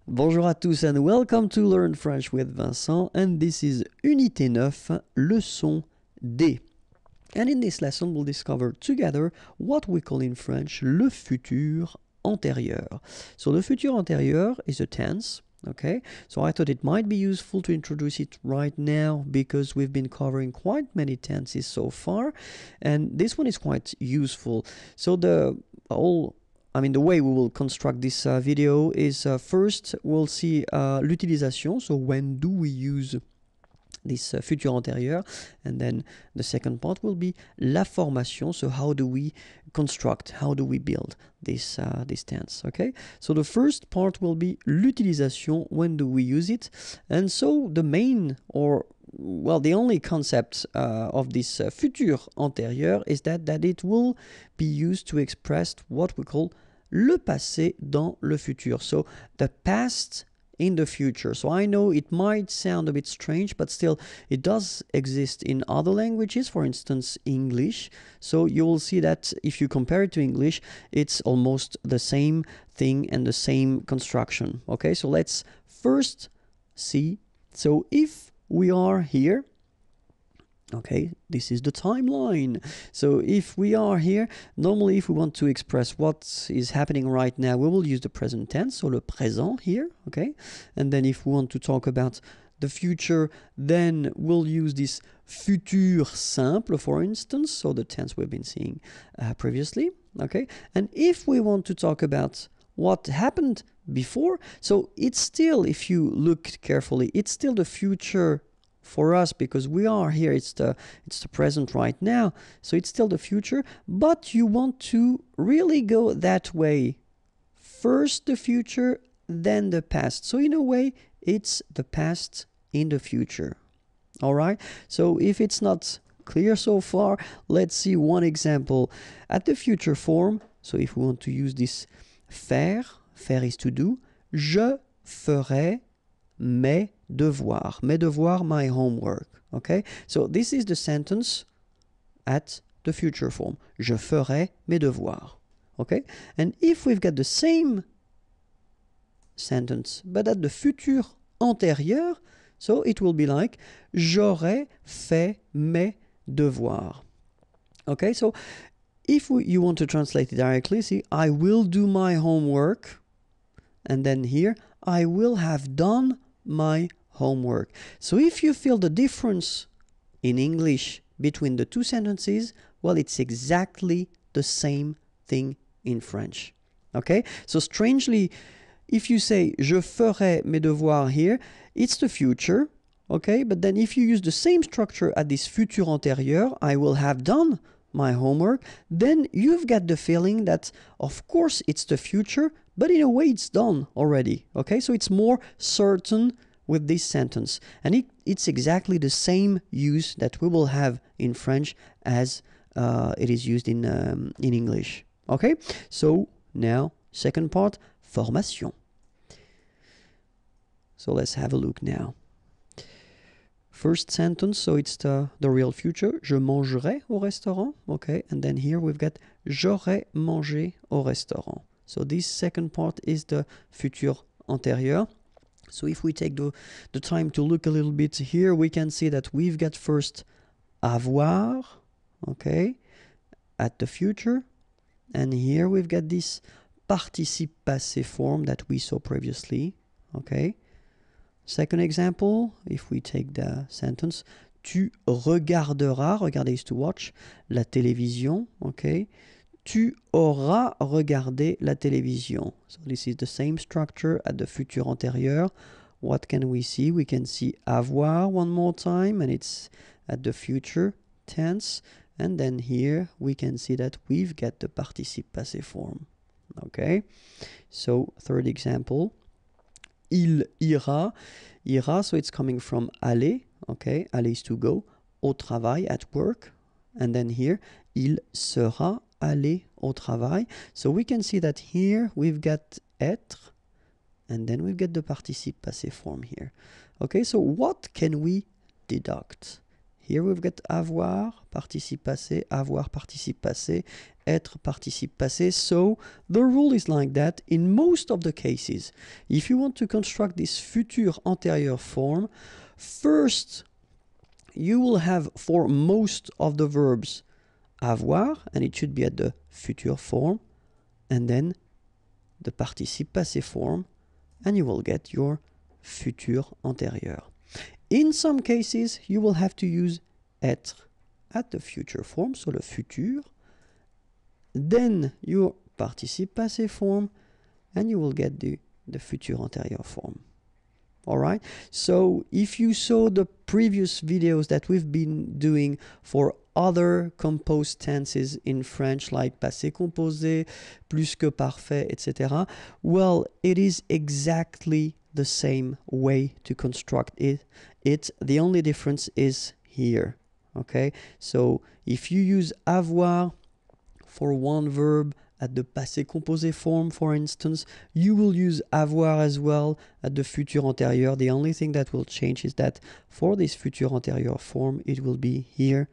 Bonjour à tous and welcome to Learn French with Vincent, and this is Unité 9, leçon D. And in this lesson we'll discover together what we call in French le futur antérieur. So the futur antérieur is a tense, okay? So I thought it might be useful to introduce it right now because we've been covering quite many tenses so far, and this one is quite useful. So the way we will construct this video is first we'll see l'utilisation, so when do we use this futur antérieur, and then the second part will be la formation, so how do we construct, how do we build this tense, okay? So the first part will be l'utilisation, when do we use it, and so the main the only concept of this futur antérieur is that it will be used to express what we call le passé dans le futur, so the past in the future. So I know it might sound a bit strange, but still it does exist in other languages, for instance English. So you will see that if you compare it to English, it's almost the same thing and the same construction. Okay, so let's first see. So if we are here, okay, this is the timeline. So if we are here, normally if we want to express what is happening right now, we will use the present tense, so le présent here, okay? And then if we want to talk about the future, then we'll use this futur simple, for instance, so the tense we've been seeing previously, okay? And if we want to talk about what happened before, so it's still, if you look carefully, it's still the future for us because we are here, it's the present right now, so it's still the future, but you want to really go that way. First the future, then the past. So in a way, it's the past in the future. All right, so if it's not clear so far, let's see one example. At the future form, so if we want to use this faire is to do, je ferai mes devoirs, my homework, okay? So this is the sentence at the future form, je ferai mes devoirs, okay? And if we've got the same sentence, but at the futur antérieur, so it will be like, j'aurais fait mes devoirs, okay? So if you want to translate it directly, see, I will do my homework, and then here, I will have done my homework. So if you feel the difference in English between the two sentences, well, it's exactly the same thing in French. Okay? So strangely, if you say je ferai mes devoirs here, it's the future. Okay? But then if you use the same structure at this futur antérieur, I will have done my homework, then you've got the feeling that of course it's the future, but in a way it's done already. Okay, so it's more certain with this sentence, and it's exactly the same use that we will have in French as it is used in English. Okay, so now second part, formation. So let's have a look now. First sentence, so it's the real future. Je mangerai au restaurant. Okay, and then here we've got j'aurais mangé au restaurant. So this second part is the futur antérieur. So if we take the time to look a little bit here, we can see that we've got first avoir, okay, at the future. And here we've got this participe passé form that we saw previously, okay. Second example, if we take the sentence, tu regarderas, regarder is to watch, la télévision, okay. Tu auras regardé la télévision. So this is the same structure at the futur antérieur. What can we see? We can see avoir one more time, and it's at the future tense. And then here we can see that we've got the participe passé form. Okay, so third example. Il ira, so it's coming from aller, okay, aller is to go, au travail, at work, and then here, il sera aller au travail. So we can see that here we've got être, and then we've got the participe passé form here. Okay, so what can we deduct Here we've got avoir, participe passé, avoir, participe passé, être, participe passé. So the rule is like that in most of the cases. If you want to construct this futur antérieur form, first you will have for most of the verbs avoir, and it should be at the future form, and then the participe passé form, and you will get your futur antérieur. In some cases, you will have to use être at the future form, so le futur, then your participe passé form, and you will get the futur antérieur form. All right, so if you saw the previous videos that we've been doing for other composed tenses in French, like passé composé, plus que parfait, etc., well, it is exactly the same way to construct it. The only difference is here. Okay, so if you use avoir for one verb at the passé composé form, for instance, you will use avoir as well at the futur antérieur. The only thing that will change is that for this futur antérieur form, it will be here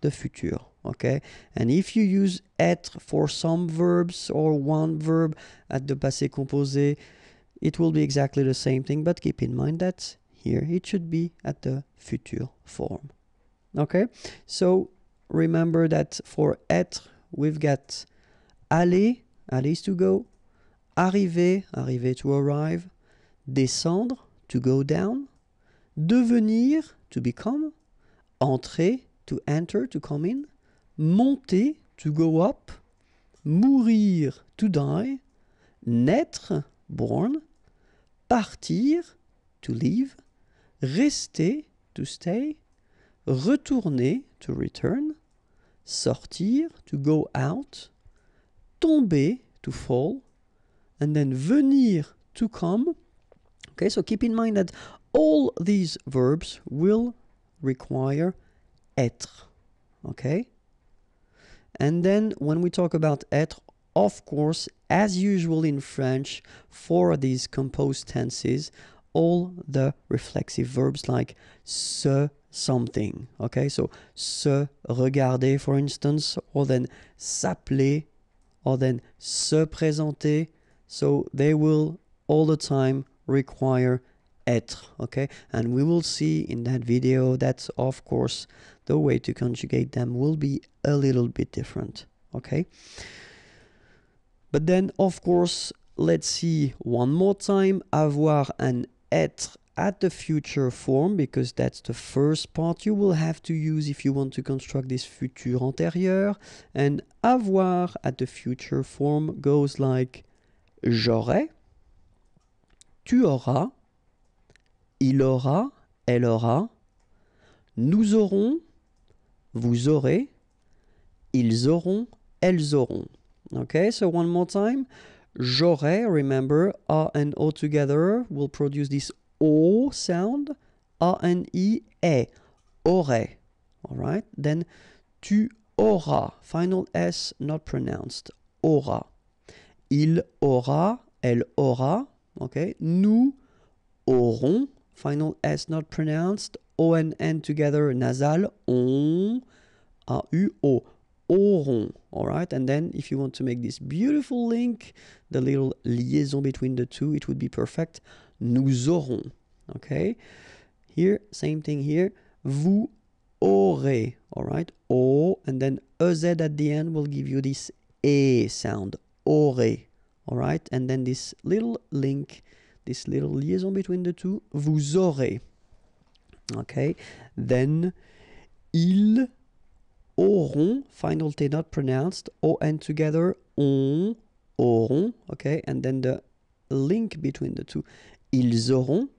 the futur. Okay, and if you use être for some verbs or one verb at the passé composé, it will be exactly the same thing, but keep in mind that here it should be at the futur form. Okay, so remember that for être, we've got aller, aller is to go, arriver, arriver to arrive, descendre, to go down, devenir, to become, entrer, to enter, to come in, monter, to go up, mourir, to die, naître, born, partir, to leave, rester, to stay, retourner, to return, sortir, to go out, tomber, to fall, and then venir, to come. Okay, so keep in mind that all these verbs will require être. Okay? And then when we talk about être, of course, as usual in French, for these composed tenses, all the reflexive verbs like se, something. Okay, so se regarder, for instance, or then s'appeler, or then se présenter. So they will all the time require être. Okay, and we will see in that video that, of course, the way to conjugate them will be a little bit different. Okay, but then, of course, let's see one more time avoir and être at the future form, because that's the first part you will have to use if you want to construct this futur antérieur. And avoir at the future form goes like j'aurai, tu auras, il aura, elle aura, nous aurons, vous aurez, ils auront, elles auront. Okay, so one more time. J'aurai, remember, A and O together will produce this O sound. A and E, E. Aurais. All right, then tu auras. Final S not pronounced. Aura. Il aura, elle aura. Okay, nous aurons. Final S not pronounced. O and N together, nasal. On. A-U-O. Auront. All right, and then if you want to make this beautiful link, the little liaison between the two, it would be perfect. Nous aurons. Okay, here, same thing here. Vous aurez. All right, O, and then EZ at the end will give you this E sound. Aurez. All right, and then this little link, this little liaison between the two. Vous aurez. Okay, then ils auront, final T not pronounced, O-N together, on, auront, okay, and then the link between the two, ils auront,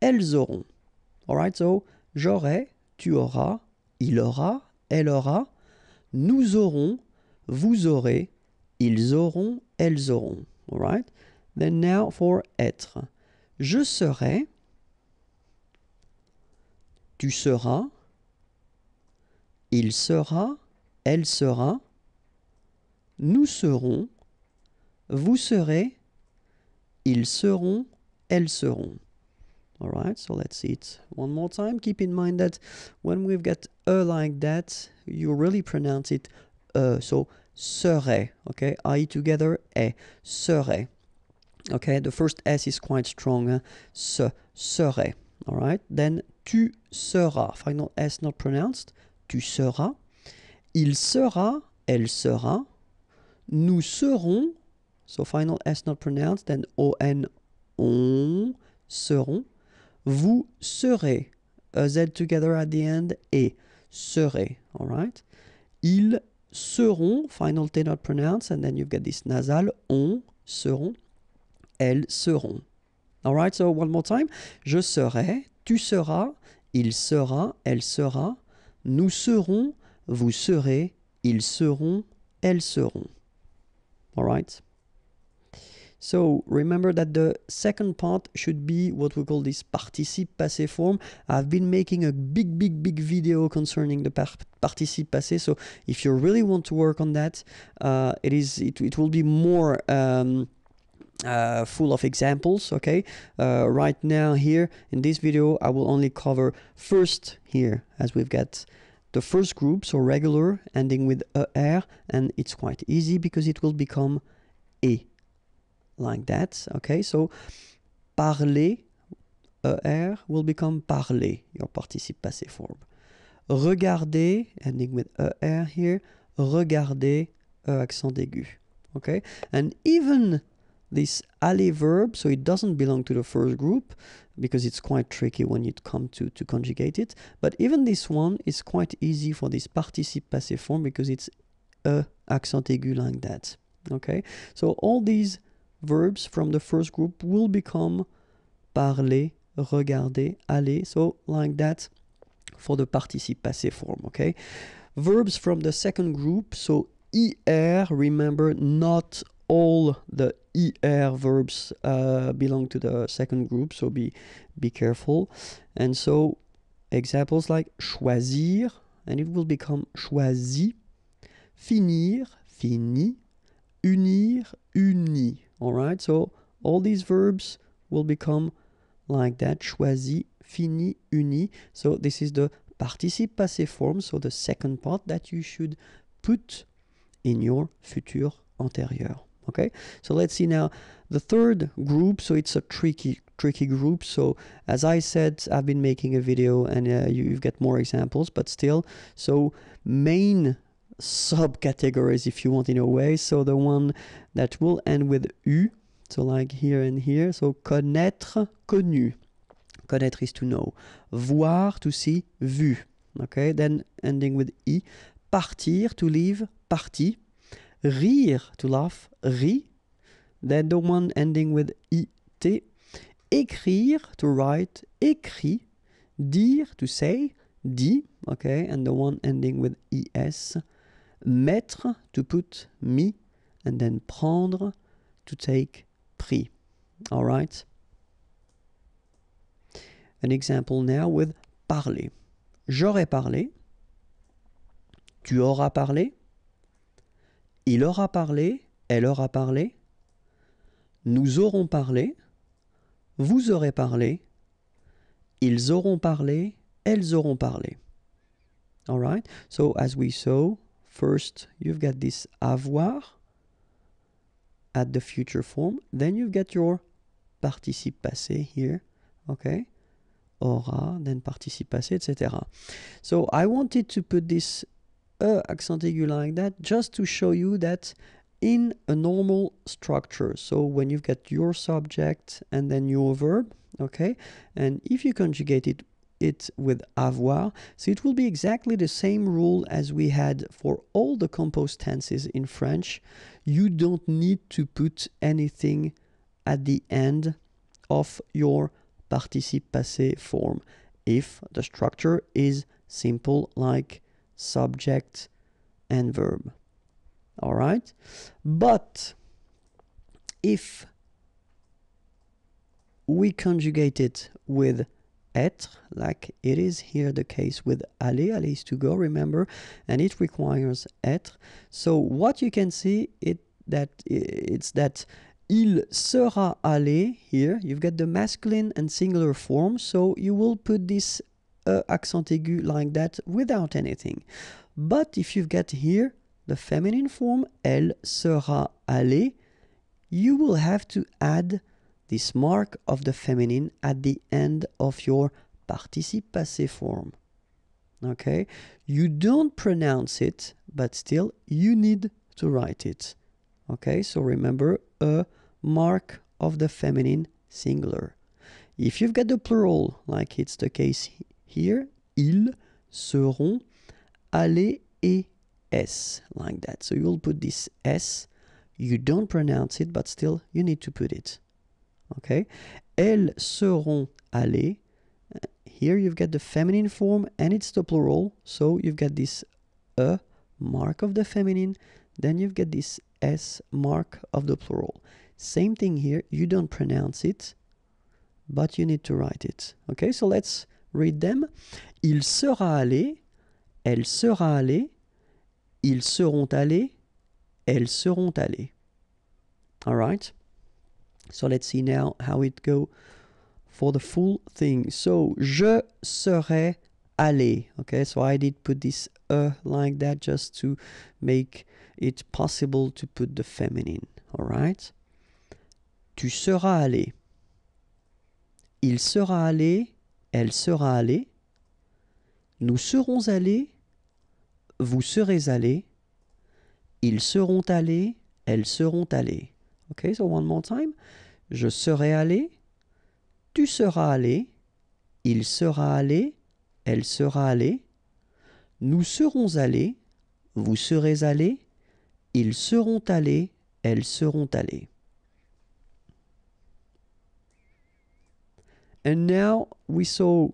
elles auront. All right, so j'aurai, tu auras, il aura, elle aura, nous aurons, vous aurez, ils auront, elles auront. All right, then now for être. Je serai, tu seras, il sera, elle sera, nous serons, vous serez, ils seront, elles seront. All right, so let's see it one more time. Keep in mind that when we've got like that, you really pronounce it so serait, okay? I together, serait. Okay, the first S is quite strong, hein? Serait, all right? Then tu seras, final S not pronounced, tu seras. Il sera, elle sera. Nous serons, so final S not pronounced, then on, on, seront. Vous serez, a Z together at the end, et serez, all right? Ils seront, final T not pronounced, and then you've got this nasal, on, seront, elles seront. All right, so one more time. Je serai, tu seras, il sera, elle sera, nous serons, vous serez, ils seront, elles seront. All right. So remember that the second part should be what we call this participe passé form. I've been making a big video concerning the participe passé. So if you really want to work on that, it will be more full of examples. Okay. Right now here in this video, I will only cover first here, as we've got the first group, so regular, ending with er, and it's quite easy because it will become et. Like that, okay? So, parler, er, will become parler, your participe passé form. Regarder, ending with er here, regarder, accent aigu, okay? And even this aller verb, so it doesn't belong to the first group, because it's quite tricky when you come to conjugate it, but even this one is quite easy for this participe passé form, because it's accent aigu like that, okay? So, all these verbs from the first group will become parler, regarder, aller, so like that for the participe passé form, okay? Verbs from the second group, so er, remember not all the er verbs belong to the second group, so be careful. And so examples like choisir, and it will become choisi, finir, fini, unir, uni. All right, so all these verbs will become like that, choisi, fini, uni. So this is the participe passé form, so the second part that you should put in your futur antérieur. Okay, so let's see now the third group. So it's a tricky group. So as I said, I've been making a video, and you've got more examples, but still, so main subcategories, if you want, in a way. So the one that will end with U, so like here and here. So connaître, connu. Connaître is to know. Voir, to see, vu. Okay, then ending with I. Partir, to leave, parti. Rire, to laugh, ri. Then the one ending with it. Écrire, to write, écrit. Dire, to say, dit. Okay, and the one ending with es. Mettre, to put, mis, and then prendre, to take, prix. All right. An example now with parler. J'aurais parlé. Tu auras parlé. Il aura parlé. Elle aura parlé. Nous aurons parlé. Vous aurez parlé. Ils auront parlé. Elles auront parlé. All right. So as we saw, first, you've got this avoir at the future form. Then you've got your participe passé here. Okay. Aura, then participe passé, etc. So I wanted to put this accent aigu like that just to show you that in a normal structure, so when you've got your subject and then your verb, okay, and if you conjugate it with avoir, so it will be exactly the same rule as we had for all the composed tenses in French. You don't need to put anything at the end of your participe passé form if the structure is simple, like subject and verb. All right, but if we conjugate it with être, like it is here the case with aller, aller is to go, remember, and it requires être. So what you can see it's that il sera allé here. You've got the masculine and singular form, so you will put this accent aigu like that without anything. But if you've got here the feminine form, elle sera allée, you will have to add this mark of the feminine at the end of your participe passé form. Okay? You don't pronounce it, but still you need to write it. Okay? So remember, a mark of the feminine singular. If you've got the plural, like it's the case here, ils seront allés et s, like that. So you'll put this s. You don't pronounce it, but still you need to put it. Okay? Elles seront allées. Here you've got the feminine form and it's the plural. So you've got this a mark of the feminine. Then you've got this s mark of the plural. Same thing here. You don't pronounce it, but you need to write it. Okay? So let's read them. Il sera allé. Elle sera allée. Ils seront allés. Elles seront allées. All right? So let's see now how it go for the full thing. So, je serai allé. Okay, so I did put this like that just to make it possible to put the feminine. All right? Tu seras allé. Il sera allé. Elle sera allée. Nous serons allés. Vous serez allés. Ils seront allés. Elles seront allées. Okay, so one more time. Je serai allé. Tu seras allé. Il sera allé. Elle sera allée. Nous serons allés. Vous serez allés. Ils seront allés. Elles seront allées. And now we saw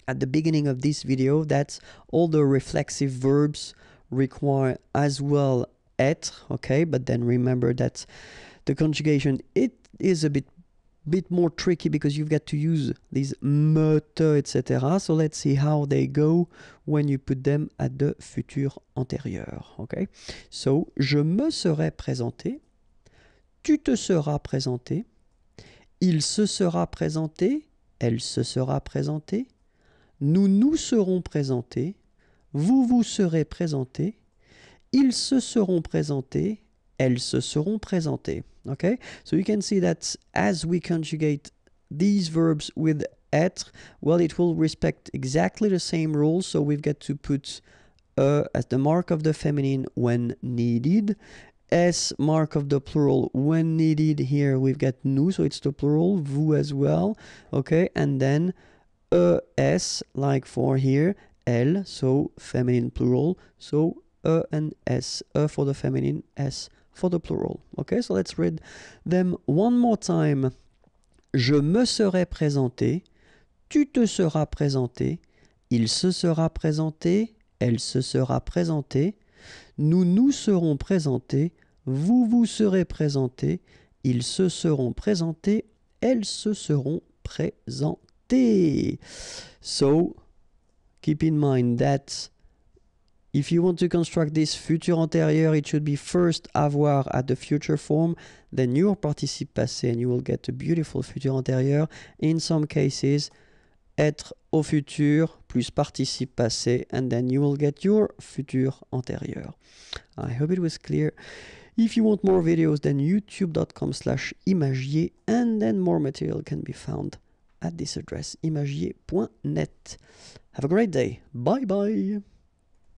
at the beginning of this video that all the reflexive verbs require as well être, okay? But then remember that the conjugation, it is a bit more tricky because you've got to use these me, te, etc. So let's see how they go when you put them at the futur antérieur, okay? So, je me serai présenté, tu te seras présenté, il se sera présenté, elle se sera présentée, nous nous serons présentés, vous vous serez présentés, ils se seront présentés, elles se seront présentées. Okay? So you can see that as we conjugate these verbs with être, well, it will respect exactly the same rules. So we've got to put as the mark of the feminine when needed, S mark of the plural when needed. Here we've got nous, so it's the plural, vous as well. Okay, and then es, like for here, elle, so feminine plural, so and s, for the feminine, s for the plural. Okay, so let's read them one more time. Je me serai présenté, tu te seras présenté, il se sera présenté, elle se sera présentée, nous nous serons présentés, vous vous serez présentés, ils se seront présentés, elles se seront présentées. So, keep in mind that if you want to construct this futur antérieur, it should be first avoir at the future form, then your participe passé, and you will get a beautiful futur antérieur. In some cases, être au futur plus participe passé, and then you will get your futur antérieur. I hope it was clear. If you want more videos, then youtube.com/imagier, and then more material can be found at this address, imagier.net. Have a great day. Bye bye.